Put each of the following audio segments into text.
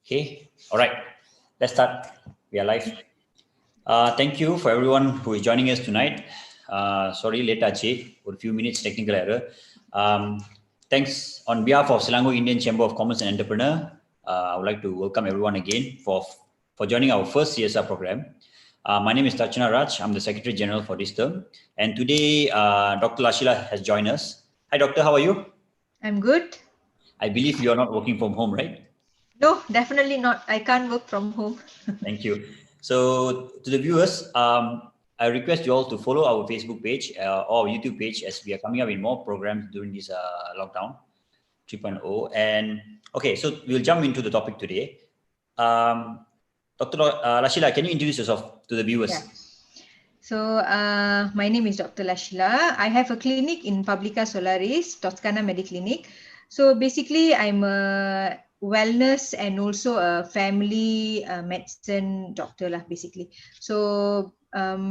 Okay, all right, let's start. We are live. Thank you for everyone who is joining us tonight. Sorry, late ache, for a few minutes technical error. Thanks on behalf of Selangor Indian Chamber of Commerce and Entrepreneur. I would like to welcome everyone again for joining our first CSR program. My name is Tachana Raj. I'm the Secretary General for this term. And today, Dr. Lashela has joined us. Hi, Doctor. How are you? I'm good. I believe you are not working from home, right? No, definitely not. I can't work from home. Thank you. So to the viewers, I request you all to follow our Facebook page or YouTube page as we are coming up with more programs during this lockdown 3.0. And okay, so we'll jump into the topic today. Dr. Lashela, can you introduce yourself to the viewers? Yeah. So my name is Dr. Lashela. I have a clinic in Publica Solaris, Toscana Mediclinic. So basically, I'm a wellness and also a family medicine doctor lah, basically. So I've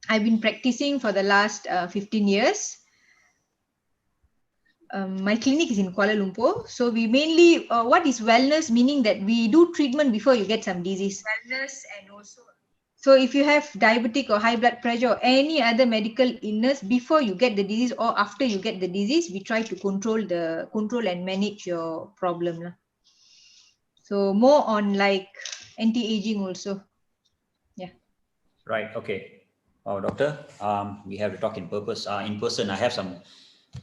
been practicing for the last 15 years. My clinic is in Kuala Lumpur. So we mainly, what is wellness? Meaning that we do treatment before you get some disease. Wellness and also. So if you have diabetic or high blood pressure or any other medical illness before you get the disease or after you get the disease, we try to control and manage your problem lah. So more on like anti-aging also. Yeah. Right. Okay. Oh, doctor, we have to talk in person. I have some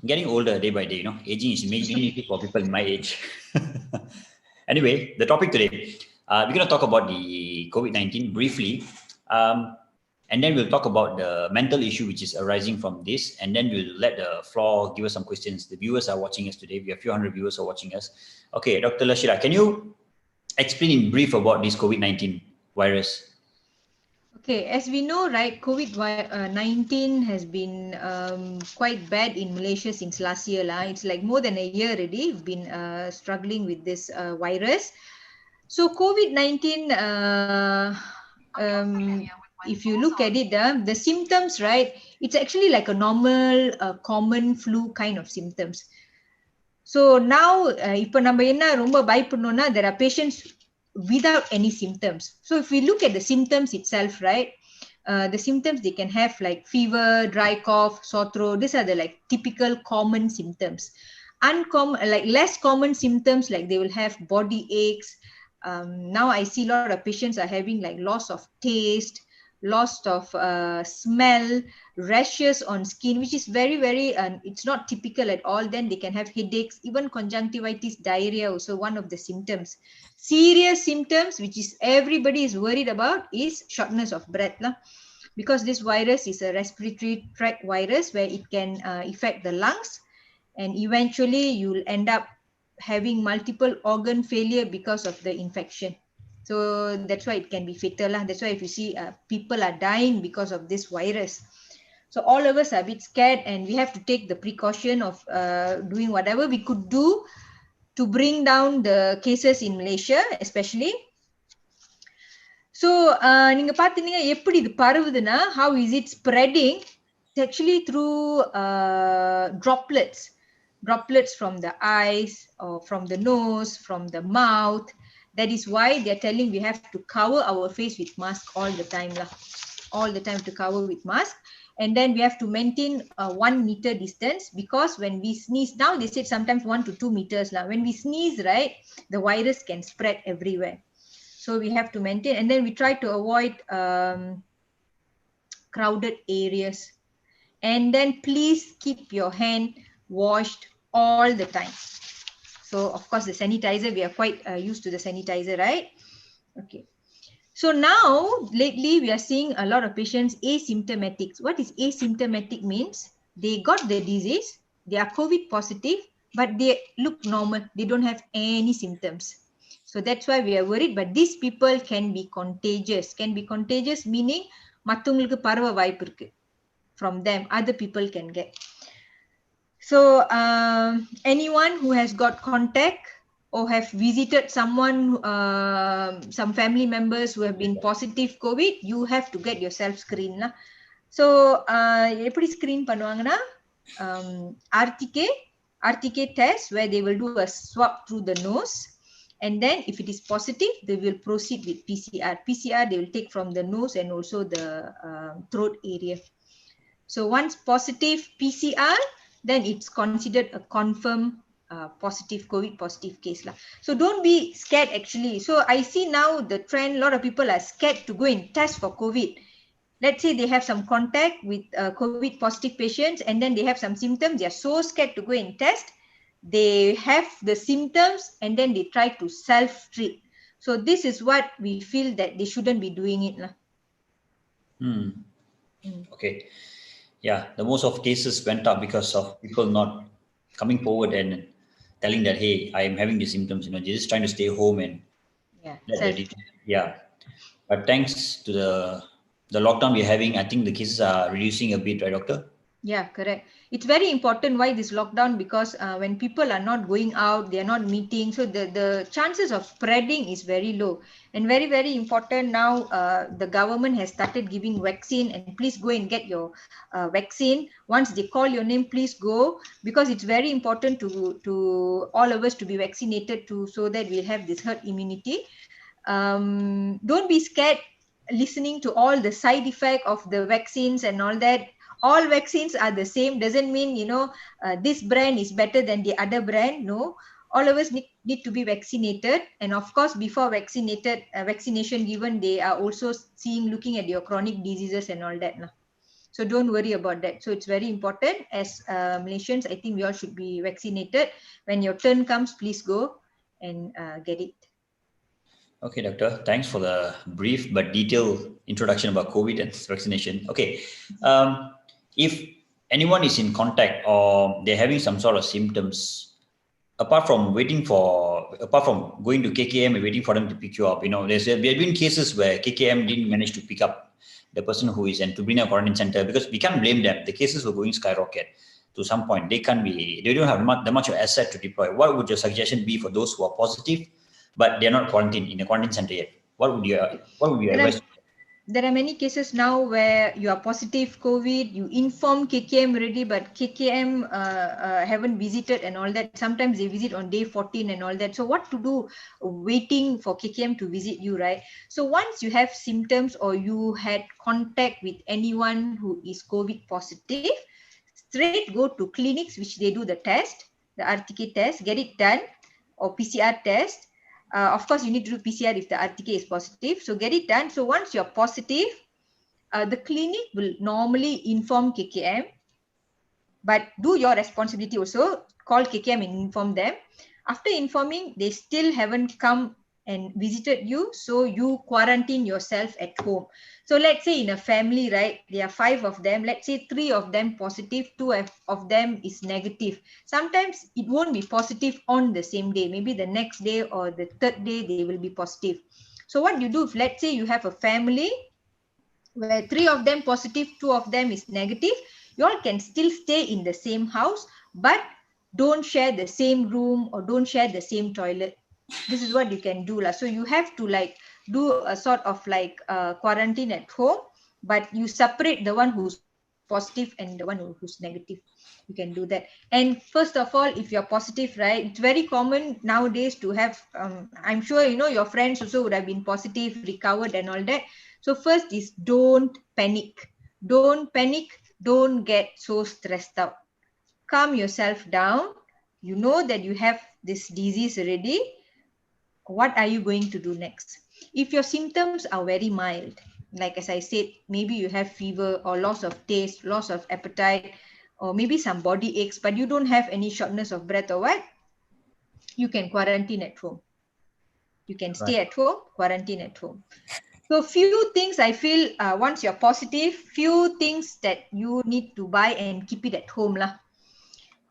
getting older day by day. Aging is mainly for people in my age. Anyway, the topic today, we're going to talk about the COVID-19 briefly. And then we'll talk about the mental issue which is arising from this. And then we'll let the floor give us some questions. The viewers are watching us today. We have a few hundred viewers who are watching us. Okay, Dr. Lashela, can you explain in brief about this COVID-19 virus? Okay, as we know, right, COVID-19 has been quite bad in Malaysia since last year. It's like more than a year already. We've been struggling with this virus. So COVID-19, if you look at it, the symptoms, right, it's actually like a normal, common flu kind of symptoms. So now, இப்போ நம்ம என்ன ரொம்ப பயப்படணும்னா, there are patients without any symptoms. So if we look at the symptoms itself, right, the symptoms they can have like fever, dry cough, sore throat. These are the like typical common symptoms. Uncommon, like less common symptoms, like they will have body aches. Now I see a lot of patients are having like loss of taste, loss of smell, rashes on skin, which is very, very, it's not typical at all. Then they can have headaches, even conjunctivitis, diarrhea, also one of the symptoms. Serious symptoms, which is everybody is worried about, is shortness of breath. Because this virus is a respiratory tract virus where it can affect the lungs, and eventually you'll end up having multiple organ failure because of the infection. So that's why it can be fatal. That's why if you see people are dying because of this virus. So all of us are a bit scared, and we have to take the precaution of doing whatever we could do to bring down the cases in Malaysia, especially. So நீங்க பாத்தீங்கன்னா எப்படி இது பரவுதுன்னா, how is it spreading? It's actually through droplets from the eyes or from the nose, from the mouth. That is why they're telling we have to cover our face with mask all the time to cover with mask. And then we have to maintain a 1 meter distance, because when we sneeze, now they said sometimes 1 to 2 meters. When we sneeze, right, the virus can spread everywhere. So we have to maintain, and then we try to avoid crowded areas. And then please keep your hand washed all the time. So of course the sanitizer, we are quite used to the sanitizer, right? Okay. So now lately we are seeing a lot of patients asymptomatic. What is asymptomatic means? They got the disease, they are COVID positive, but they look normal. They don't have any symptoms. So that's why we are worried. But these people can be contagious. Can be contagious meaning மத்தவங்களுக்கு பரவ வாய்ப்பு இருக்கு. From them, other people can get. So anyone who has got contact or have visited someone, some family members who have been positive COVID, you have to get yourself screened. So எப்படி screen பண்ணுவாங்கன்னா, RTK test, where they will do a swab through the nose, And then if it is positive, they will proceed with PCR. PCR, they will take from the nose and also the throat area. So once positive PCR, then it's considered a confirmed positive COVID positive case lah. So don't be scared actually. So I see now the trend, a lot of people are scared to go and test for COVID. Let's say they have some contact with COVID positive patients and then they have some symptoms. They are so scared to go and test. They have the symptoms and then they try to self-treat. So this is what we feel that they shouldn't be doing it lah. Okay. Yeah, the most of cases went up because of people not coming forward and telling that, hey, I am having the symptoms, they're just trying to stay home and yeah. But thanks to the lockdown we're having, I think the cases are reducing a bit, right, doctor? Yeah, correct. It's very important why this lockdown, because when people are not going out, they are not meeting, so the chances of spreading is very low. And very, very important now, the government has started giving vaccine, and please go and get your vaccine. Once they call your name, please go, because it's very important to all of us to be vaccinated too, so that we have this herd immunity. Don't be scared listening to all the side effect of the vaccines and all that. All vaccines are the same. Doesn't mean, this brand is better than the other brand. No, all of us need to be vaccinated. And of course, before vaccination given, they are also looking at your chronic diseases and all that. So don't worry about that. So it's very important. As Malaysians, I think we all should be vaccinated. When your turn comes, please go and get it. Okay, doctor. Thanks for the brief but detailed introduction about COVID and vaccination. Okay. If anyone is in contact or they're having some sort of symptoms, apart from going to KKM and waiting for them to pick you up, there have been cases where KKM didn't manage to pick up the person who is and to bring a quarantine center, because we can't blame them. The cases were going skyrocket to some point. They don't have that much of asset to deploy. What would your suggestion be for those who are positive but they're not quarantined in a quarantine center yet? What would you advise? There are many cases now where you are positive COVID, you inform KKM already, but KKM haven't visited and all that. Sometimes they visit on day 14 and all that. So what to do waiting for KKM to visit you, right? So once you have symptoms or you had contact with anyone who is COVID positive, straight go to clinics which they do the test, the RTK test, get it done, or PCR test. Of course, you need to do PCR if the RTK is positive. So get it done. So once you're positive, the clinic will normally inform KKM. But do your responsibility also. Call KKM and inform them. After informing, they still haven't come and visited you. So you quarantine yourself at home. So let's say in a family, right, there are 5 of them. Let's say 3 of them positive, 2 of them is negative. Sometimes it won't be positive on the same day. Maybe the next day or the 3rd day, they will be positive. So what you do, if let's say you have a family where 3 of them positive, 2 of them is negative, you all can still stay in the same house, but don't share the same room or don't share the same toilet. This is what you can do. So you have to do a sort of quarantine at home, but you separate the one who's positive and the one who's negative. You can do that. And first of all, if you're positive, right, it's very common nowadays to have, I'm sure, your friends also would have been positive, recovered and all that. So first is don't panic. Don't panic. Don't get so stressed out. Calm yourself down. You know that you have this disease already. What are you going to do next? If your symptoms are very mild, like as I said, maybe you have fever or loss of taste, loss of appetite, or maybe some body aches, but you don't have any shortness of breath or what, you can quarantine at home. You can stay at home, quarantine at home. So few things I feel, once you're positive, few things that you need to buy and keep it at home lah.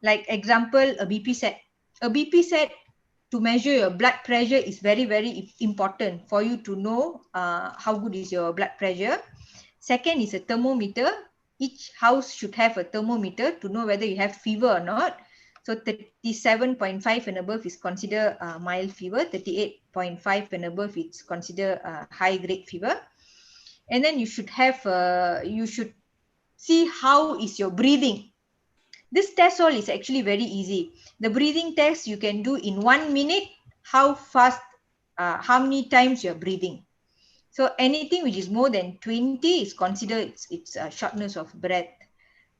Like example, a BP set. A BP set to measure your blood pressure is very, very important for you to know how good is your blood pressure. Second is a thermometer. Each house should have a thermometer to know whether you have fever or not. So 37.5 and above is considered mild fever. 38.5 and above is considered high grade fever. And then you should see how is your breathing. This test all is actually very easy. The breathing test you can do in 1 minute how fast, how many times you're breathing. So anything which is more than 20 is considered it's shortness of breath.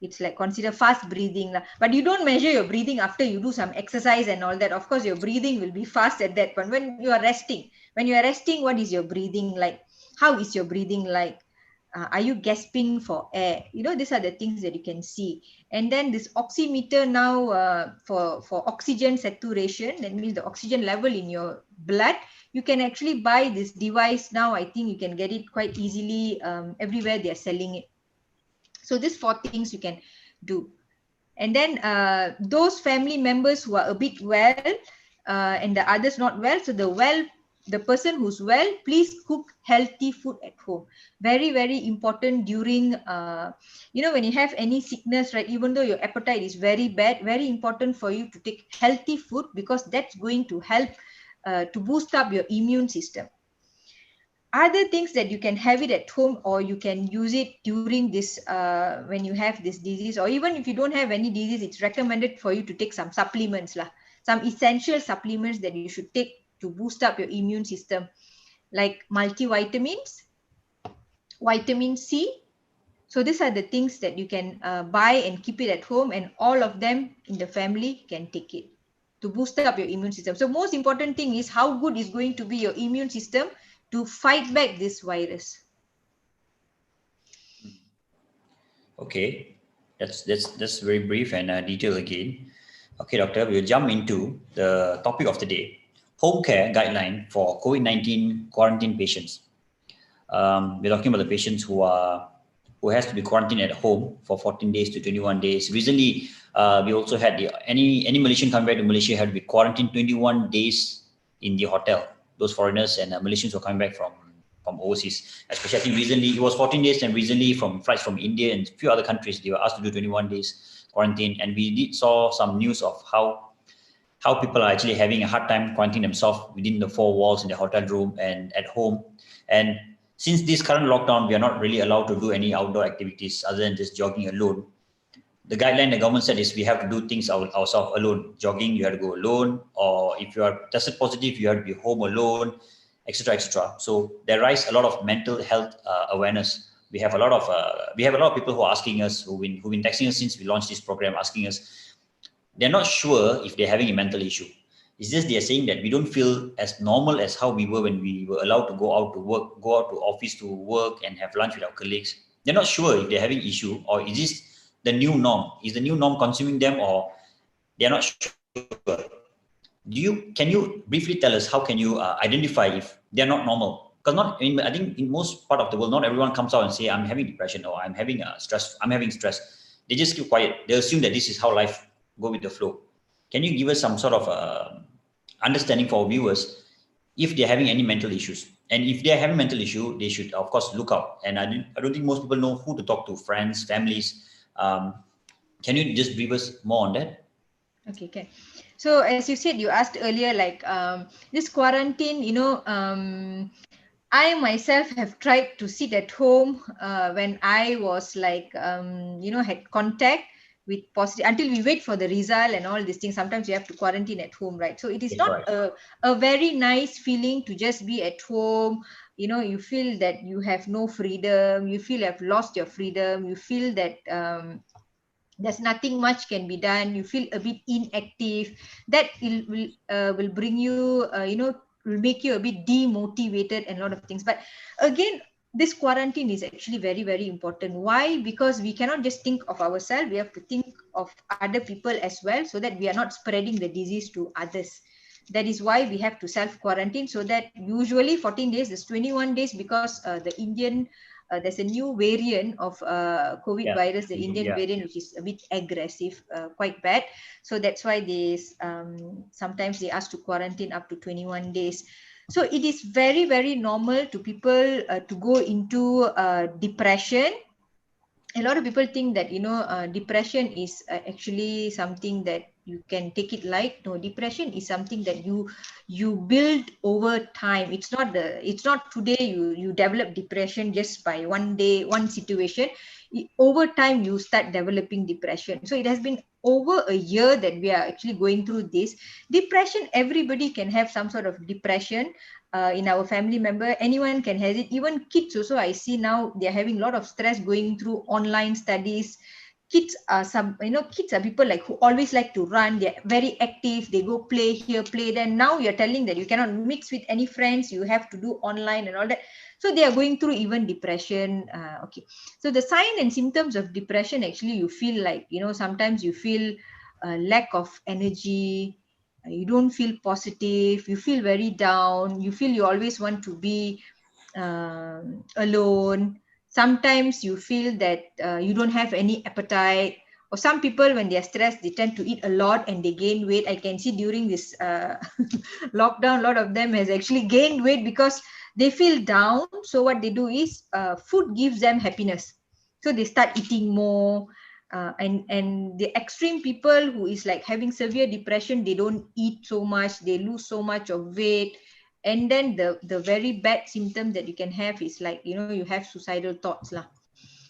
It's like consider fast breathing. But you don't measure your breathing after you do some exercise and all that. Of course, your breathing will be fast at that point. When you are resting, what is your breathing like? How is your breathing like? Are you gasping for air? These are the things that you can see. And then this oximeter now for oxygen saturation, that means the oxygen level in your blood. You can actually buy this device now. I think you can get it quite easily everywhere they are selling it. So these 4 things you can do. And then those family members who are a bit well and the others not well. So the person who's well, please cook healthy food at home. Very, very important during, when you have any sickness, right? Even though your appetite is very bad, very important for you to take healthy food, because that's going to help to boost up your immune system. Other things that you can have it at home, or you can use it during this when you have this disease, or even if you don't have any disease, it's recommended for you to take some supplements some essential supplements that you should take to boost up your immune system, like multivitamins, vitamin C. So these are the things that you can buy and keep it at home, and all of them in the family can take it to boost up your immune system. So most important thing is how good is going to be your immune system to fight back this virus. Okay, that's very brief and detailed again. Okay, doctor, we'll jump into the topic of the day: home care guideline for COVID-19 quarantine patients. We're talking about the patients who has to be quarantined at home for 14 days to 21 days. Recently, we also had any Malaysian coming back to Malaysia had to be quarantined 21 days in the hotel. Those foreigners and Malaysians were coming back from overseas. Especially, I think recently it was 14 days, and recently from flights from India and a few other countries, they were asked to do 21 days quarantine. And we saw some news of how people are actually having a hard time quarantining themselves within the 4 walls in the hotel room and at home. And since this current lockdown, we are not really allowed to do any outdoor activities other than just jogging alone. The guideline the government said is we have to do things ourselves alone. Jogging, you have to go alone, or if you are tested positive, you have to be home alone, etc., etc. So there rise a lot of mental health awareness. We have a lot of people who are asking us, who've been texting us since we launched this program, asking us. They're not sure if they're having a mental issue. It's just they're saying that we don't feel as normal as how we were when we were allowed to go out to work, go out to office to work and have lunch with our colleagues. They're not sure if they're having issue, or is this the new norm? Is the new norm consuming them, or they're not sure? Can you briefly tell us how can you identify if they're not normal? Because I think in most part of the world, not everyone comes out and say I'm having depression or I'm having stress. They just keep quiet. They assume that this is how life go with the flow. Can you give us some sort of understanding for our viewers if they're having any mental issues? And if they're having mental issue, they should of course look out. And I don't think most people know who to talk to, friends, families. Can you just brief us more on that? Okay. So as you said, you asked earlier, like this quarantine, I myself have tried to sit at home when I was like, had contact with positive, until we wait for the result and all these things. Sometimes you have to quarantine at home, right? So it is not a very nice feeling to just be at home. You feel that you have no freedom. You feel you have lost your freedom. You feel that there's nothing much can be done. You feel a bit inactive. That will bring you, will make you a bit demotivated and a lot of things. But again, this quarantine is actually very, very important. Why? Because we cannot just think of ourselves. We have to think of other people as well, so that we are not spreading the disease to others. That is why we have to self-quarantine, so that usually 14 days is 21 days, because the Indian there's a new variant of COVID virus, the Indian variant, which is a bit aggressive, quite bad. So that's why they sometimes they ask to quarantine up to 21 days. So it is very, very normal to people to go into depression. A lot of people think that, depression is actually something that you can take it light. No, depression is something that you build over time. It's not today you develop depression just by one day, one situation. Over time, you start developing depression. So it has been over a year that we are actually going through this. Depression, everybody can have some sort of depression. In our family member, anyone can have it. Even kids also, I see now they're having a lot of stress going through online studies. Kids are kids are people like who always like to run. They're very active. They go play here, play there. Now you're telling that you cannot mix with any friends. You have to do online and all that. So they are going through even depression. Okay. So the sign and symptoms of depression, actually, you feel like, sometimes you feel a lack of energy. You don't feel positive. You feel very down. You feel you always want to be alone. Sometimes you feel that you don't have any appetite. Or some people, when they're stressed, they tend to eat a lot and they gain weight. I can see during this lockdown, a lot of them has actually gained weight because they feel down. So what they do is food gives them happiness. So they start eating more. And the extreme people who is like having severe depression, they don't eat so much, they lose so much of weight. And then the very bad symptom that you can have is like, you have suicidal thoughts lah.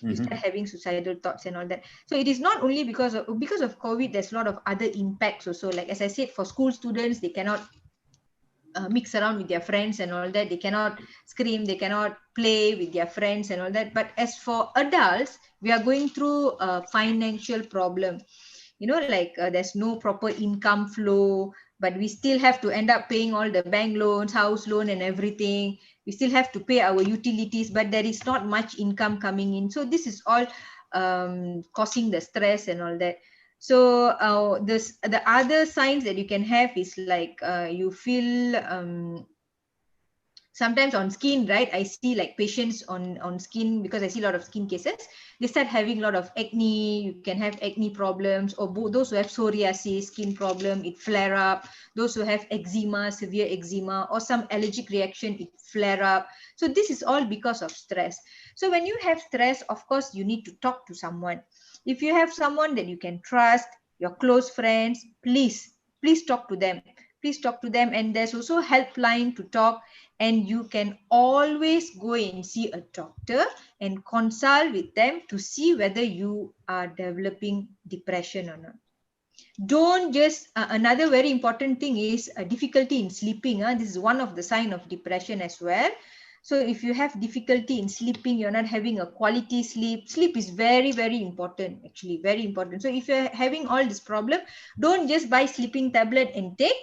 You start having suicidal thoughts and all that. So it is not only because of COVID. There's a lot of other impacts also. Like as I said, for school students, they cannot mix around with their friends and all that. They cannot scream, they cannot play with their friends and all that. But as for adults, we are going through a financial problem. Like there's no proper income flow, but we still have to end up paying all the bank loans, house loan and everything. We still have to pay our utilities, but there is not much income coming in. So this is all causing the stress and all that. So the other signs that you can have is like you feel sometimes on skin, right? I see like patients on skin, because I see a lot of skin cases. They start having a lot of acne. You can have acne problems, or those who have psoriasis, skin problem, it flare up. Those who have eczema, severe eczema, or some allergic reaction, it flare up. So this is all because of stress. So when you have stress, of course, you need to talk to someone. If you have someone that you can trust, your close friends, please talk to them. Please talk to them. And there's also helpline to talk. And you can always go and see a doctor and consult with them to see whether you are developing depression or not. Don't just, another very important thing is difficulty in sleeping. This is one of the signs of depression as well. So if you have difficulty in sleeping, you're not having a quality sleep. Sleep is very, very important, actually, very important. So if you're having all this problem, don't just buy sleeping tablet and take.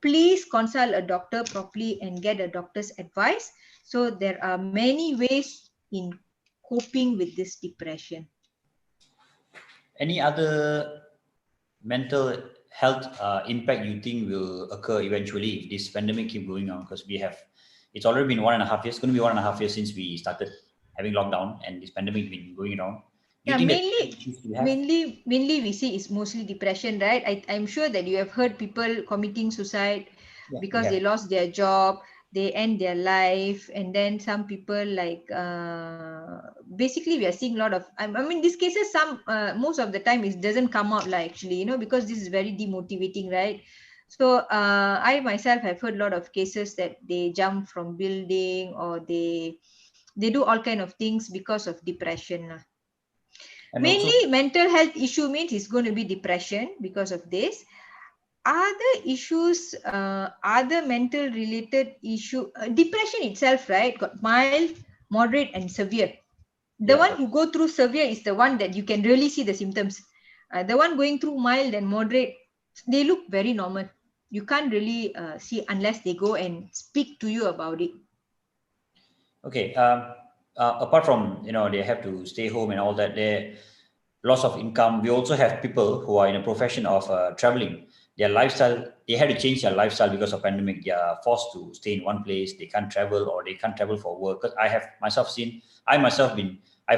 Please consult a doctor properly and get a doctor's advice. So there are many ways in coping with this depression. Any other mental health impact you think will occur eventually if this pandemic keep going on? Because it's already been 1.5 years. It's going to be 1.5 years since we started having lockdown, and this pandemic has been going around. Yeah, mainly we see is mostly depression, right? I'm sure that you have heard people committing suicide because they lost their job, they end their life, and then some people like basically we are seeing a lot of, I mean, these cases, most of the time it doesn't come out like, actually, because this is very demotivating, right? So I myself have heard a lot of cases that they jump from building, or they do all kind of things because of depression. And mainly also, mental health issue means it's going to be depression because of this. Other issues, other mental related issue, depression itself, right, got mild, moderate and severe. The one who go through severe is the one that you can really see the symptoms. The one going through mild and moderate, they look very normal. You can't really see unless they go and speak to you about it. Okay. Apart from, they have to stay home and all that, their loss of income, we also have people who are in a profession of traveling. Their lifestyle, they had to change their lifestyle because of pandemic. They are forced to stay in one place. They can't travel, or they can't travel for work. Because I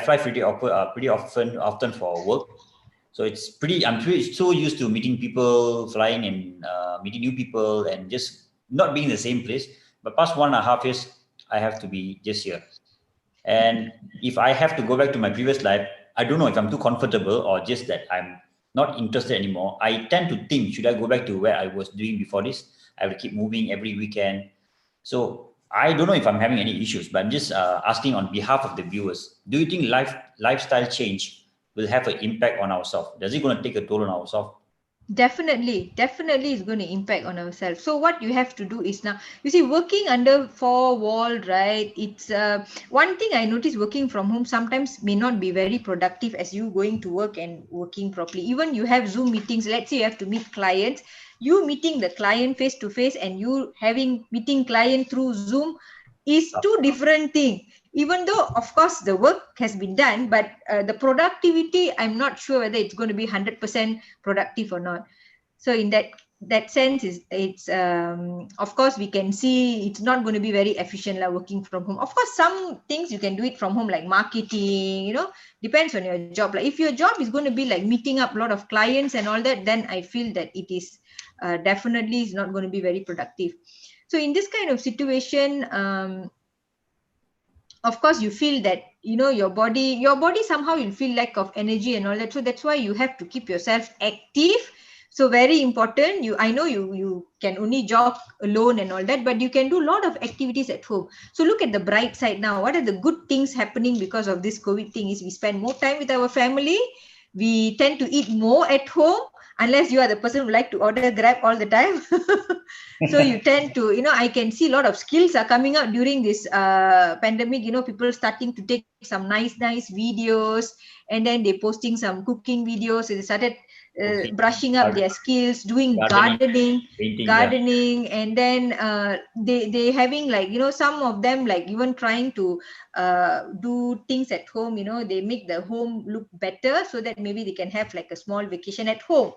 fly pretty often for work. So I'm so used to meeting people, flying and meeting new people, and just not being in the same place. But past 1.5 years, I have to be just here. And if I have to go back to my previous life, I don't know if I'm too comfortable or just that I'm not interested anymore. I tend to think, should I go back to where I was doing before this? I will keep moving every weekend. So I don't know if I'm having any issues, but I'm just asking on behalf of the viewers. Do you think lifestyle change will have an impact on ourselves? Does it going to take a toll on ourselves? Definitely it's going to impact on ourselves. So what you have to do is, now you see, working under four wall, right? It's one thing I noticed, working from home sometimes may not be very productive as you going to work and working properly. Even you have Zoom meetings, let's say you have to meet clients, you meeting the client face to face and you having meeting client through Zoom is two different things. Even though of course the work has been done, but the productivity, I'm not sure whether it's going to be 100% productive or not. So in that sense, is it's of course we can see it's not going to be very efficient like working from home. Of course some things you can do it from home, like marketing, depends on your job. Like if your job is going to be like meeting up a lot of clients and all that, then I feel that it is definitely is not going to be very productive. So in this kind of situation, of course you feel that your body somehow you'll feel lack of energy and all that. So that's why you have to keep yourself active. So very important. I know you can only jog alone and all that, but you can do a lot of activities at home. So look at the bright side now. What are the good things happening because of this COVID thing is we spend more time with our family. We tend to eat more at home, unless you are the person who like to order Grab all the time. So you tend to, I can see a lot of skills are coming out during this pandemic. People starting to take some nice videos, and then they posting some cooking videos. So they started brushing up their skills, doing gardening, painting, and then they having like, some of them like even trying to do things at home. They make the home look better so that maybe they can have like a small vacation at home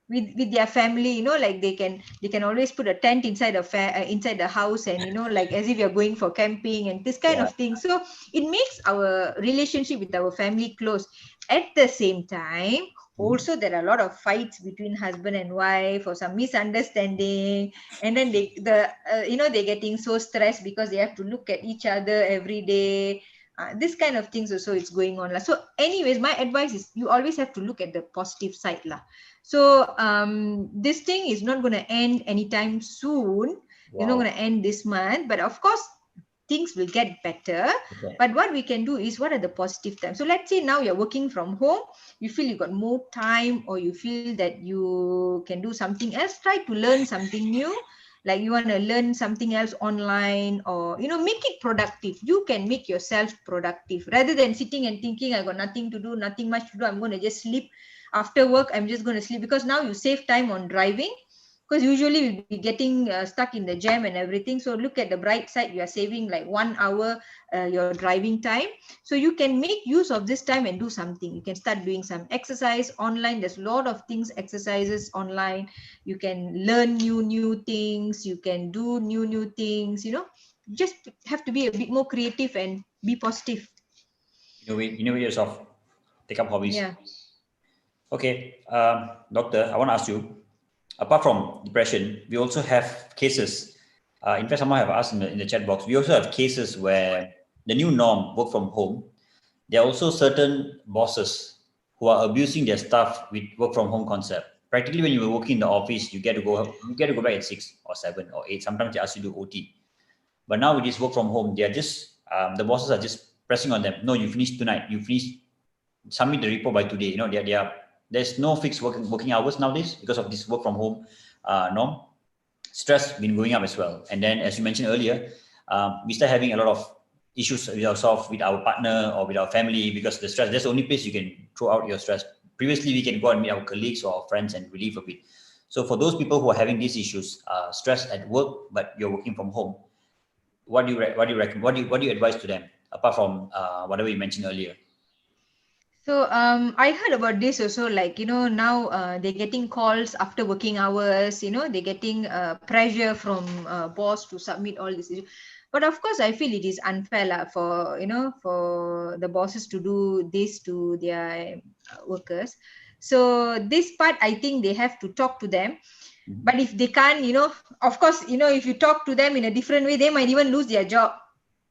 with their family. Like they can always put a tent inside inside the house, and like as if you're going for camping and this kind of thing. So it makes our relationship with our family close. At the same time, also there are a lot of fights between husband and wife, or some misunderstanding, and then they're getting so stressed because they have to look at each other every day. This kind of things also it's going on. So anyways, my advice is you always have to look at the positive side lah. So this thing is not going to end anytime soon. It's not going to end this month, but of course things will get better. But what we can do is, what are the positive times? So let's say now you're working from home, you feel you got more time, or you feel that you can do something else. Try to learn something new. Like you want to learn something else online, or make it productive. You can make yourself productive rather than sitting and thinking, I got nothing to do, nothing much to do, I'm going to just sleep. After work, I'm just going to sleep. Because now you save time on driving, because usually we'll be getting stuck in the jam and everything. So look at the bright side, you are saving like 1 hour your driving time. So you can make use of this time and do something. You can start doing some exercise online. There's a lot of things, exercises online. You can learn new things. You can do new things. Just have to be a bit more creative and be positive. Innovate yourself. Take up hobbies. Yeah. Okay, doctor, I want to ask you, apart from depression, we also have cases. In fact, someone have asked in the chat box, we also have cases where the new norm, work from home, there are also certain bosses who are abusing their staff with work from home concept. Practically, when you were working in the office, you get to go back at 6 or 7 or 8. Sometimes they ask you to do OT. But now with this work from home, they are just the bosses are just pressing on them. No, you finish tonight. You finish. Submit the report by today. There's no fixed working hours nowadays because of this work from home norm. Stress been going up as well. And then, as you mentioned earlier, we start having a lot of issues with ourselves, with our partner, or with our family, because the stress. That's the only place you can throw out your stress. Previously, we can go and meet our colleagues or our friends and relieve a bit. So for those people who are having these issues, stress at work, but you're working from home, what do you recommend? What do you advise to them apart from whatever you mentioned earlier? So I heard about this also, like, now they're getting calls after working hours, they're getting pressure from boss to submit all this. But of course, I feel it is unfair for the bosses to do this to their workers. So this part, I think they have to talk to them. But if they can't, of course, if you talk to them in a different way, they might even lose their job.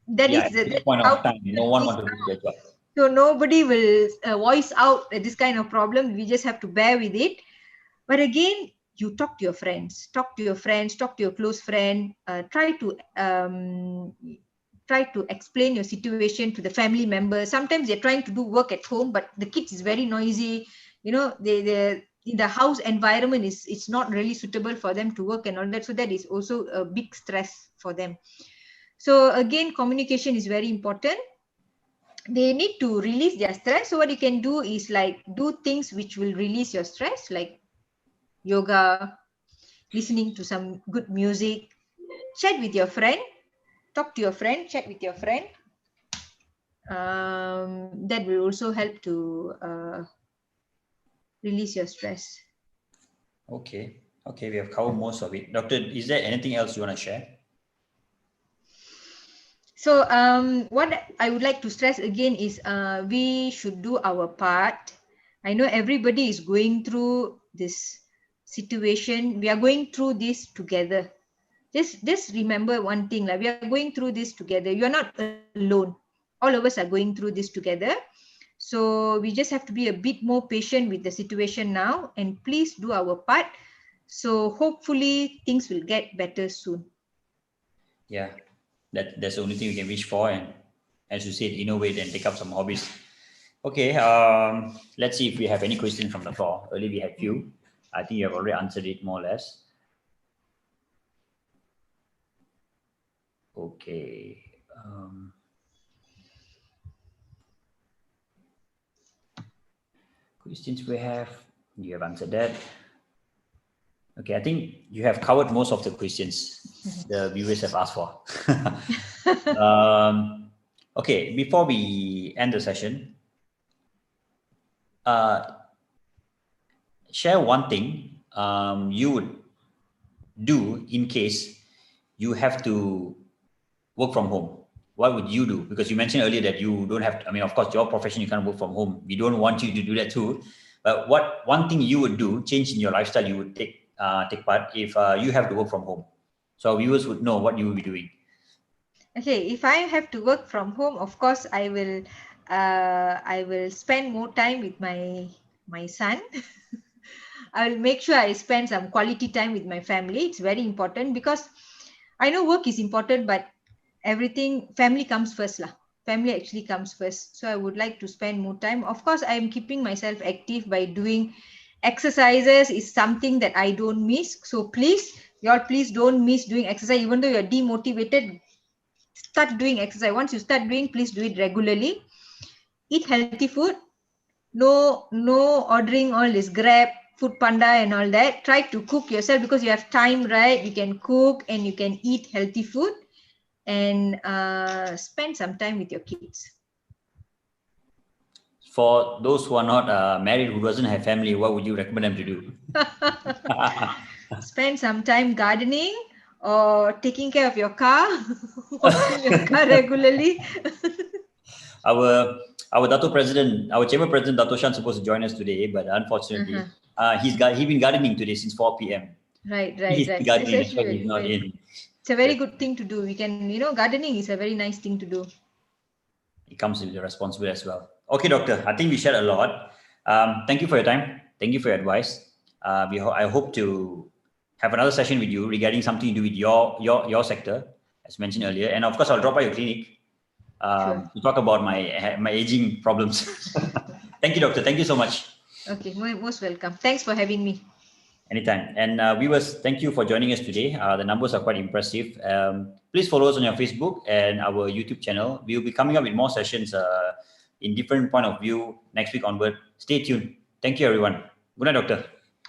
That is the point of time. No one wants to lose their job. So nobody will voice out this kind of problem. We just have to bear with it. But again, you talk to your friends, talk to your close friend. Try try to explain your situation to the family members. Sometimes they're trying to do work at home, but the kids is very noisy. The house environment it's not really suitable for them to work and all that. So that is also a big stress for them. So again, communication is very important. They need to release their stress. So what you can do is like do things which will release your stress, like yoga, listening to some good music, chat with your friend, talk to your friend, chat with your friend. That will also help to release your stress. Okay, we have covered most of it. Doctor, is there anything else you want to share? So what I would like to stress again is we should do our part. I know everybody is going through this situation. We are going through this together. Just remember one thing, like we are going through this together. You are not alone. All of us are going through this together. So we just have to be a bit more patient with the situation now, and please do our part. So hopefully things will get better soon. Yeah, that's the only thing we can wish for, and as you said, innovate and take up some hobbies. Okay, let's see if we have any questions from the floor. Earlier we had few. I think you have already answered it more or less. Okay. Questions we have, you have answered that. Okay, I think you have covered most of the questions the viewers have asked for. Okay, before we end the session, share one thing you would do in case you have to work from home. What would you do? Because you mentioned earlier that you don't have to, I mean, of course, your profession, you can't work from home. We don't want you to do that too. But what one thing you would do, change in your lifestyle, you would take part if you have to work from home? So viewers would know what you will be doing. Okay, if I have to work from home, of course, I will spend more time with my son. I will make sure I spend some quality time with my family. It's very important because I know work is important, but family comes first lah. Family actually comes first. So I would like to spend more time. Of course, I am keeping myself active by doing exercises. Is something that I don't miss. So please don't miss doing exercise. Even though you're demotivated, start doing exercise. Once you start doing, please do it regularly. Eat healthy food. No ordering all this Grab, Food Panda and all that. Try to cook yourself because you have time, right? You can cook and you can eat healthy food. And spend some time with your kids. For those who are not married, who doesn't have family, what would you recommend them to do? Spend some time gardening or taking care of your car, washing your car regularly. Our Dato President, our Chamber President Dato Shan supposed to join us today, but unfortunately, he's been gardening today since 4 p.m. Right. He's gardening, that's why he's not in. It's a very good thing to do. We can, gardening is a very nice thing to do. It comes with the responsibility as well. Okay, doctor, I think we shared a lot. Thank you for your time. Thank you for your advice. I hope to have another session with you regarding something to do with your sector, as mentioned earlier. And of course, I'll drop by your clinic to talk about my aging problems. Thank you, doctor. Thank you so much. Okay, most welcome. Thanks for having me. Anytime. And viewers, thank you for joining us today. The numbers are quite impressive. Please follow us on your Facebook and our YouTube channel. We will be coming up with more sessions in different point of view next week onward. Stay tuned. Thank you, everyone. Good night, doctor.